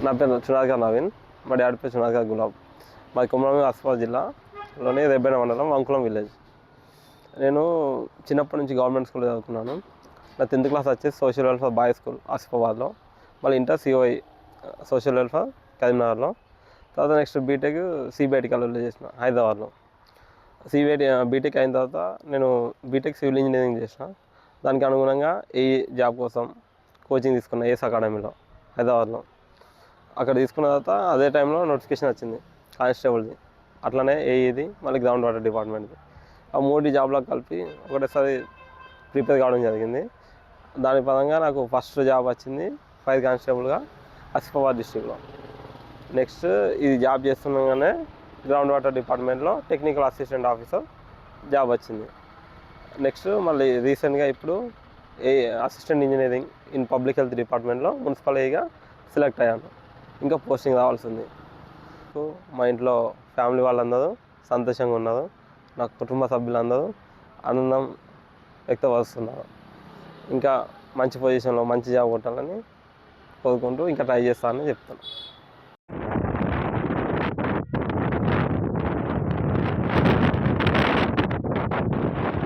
నా పేరు చునాద్గార్ నవీన్, మా డాడీ పేరు చునాద్గార్ గులాబ్. మాది కొమరం ఆసిఫాబాద్ జిల్లాలోని రెబ్బెన మండలం వంకులం విలేజ్. నేను చిన్నప్పటి నుంచి గవర్నమెంట్ స్కూల్లో చదువుకున్నాను. నా 10th క్లాస్ వచ్చేసి సోషల్ వెల్ఫేర్ బాయ్స్ స్కూల్ ఆసిఫాబాద్లో, మళ్ళీ ఇంటర్ సిఓఐ సోషల్ వెల్ఫేర్ కరీంనగర్లో. తర్వాత నెక్స్ట్ బీటెక్ సిబిఐటి కాలేజ్లో చేసిన హైదరాబాద్లో. బీటెక్ అయిన తర్వాత నేను బీటెక్ సివిల్ ఇంజనీరింగ్ చేసిన. దానికి అనుగుణంగా ఈ జాబ్ కోసం కోచింగ్ తీసుకున్నా ఏఎస్ అకాడమీలో హైదరాబాద్లో. అక్కడ తీసుకున్న తర్వాత అదే టైంలో నోటిఫికేషన్ వచ్చింది కానిస్టేబుల్ది, అట్లనే ఏఈది, మళ్ళీ గ్రౌండ్ వాటర్ డిపార్ట్మెంట్ది. ఆ 3 జాబ్లకు కలిపి ఒకటేసారి ప్రిపేర్ కావడం జరిగింది. దాని పరంగా నాకు ఫస్ట్ జాబ్ వచ్చింది ఫైర్ కానిస్టేబుల్గా ఆసిఫాబాద్ డిస్ట్రిక్ట్లో. నెక్స్ట్ ఇది జాబ్ చేస్తుండగానే గ్రౌండ్ వాటర్ డిపార్ట్మెంట్లో టెక్నికల్ అసిస్టెంట్ ఆఫీసర్ జాబ్ వచ్చింది. నెక్స్ట్ మళ్ళీ రీసెంట్గా ఇప్పుడు assistant engineering in public health డిపార్ట్మెంట్లో మున్సిపల్ ఏగా సెలెక్ట్ అయ్యాను. ఇంకా పోస్టింగ్ రావాల్సింది. మా ఇంట్లో ఫ్యామిలీ వాళ్ళందరూ సంతోషంగా ఉన్నారు. నా కుటుంబ సభ్యులందరూ ఆనందం వ్యక్తపరుస్తున్నారు. ఇంకా మంచి పొజిషన్లో మంచి జాబ్ కొట్టాలని కోరుకుంటూ ఇంకా ట్రై చేస్తానని చెప్తాను.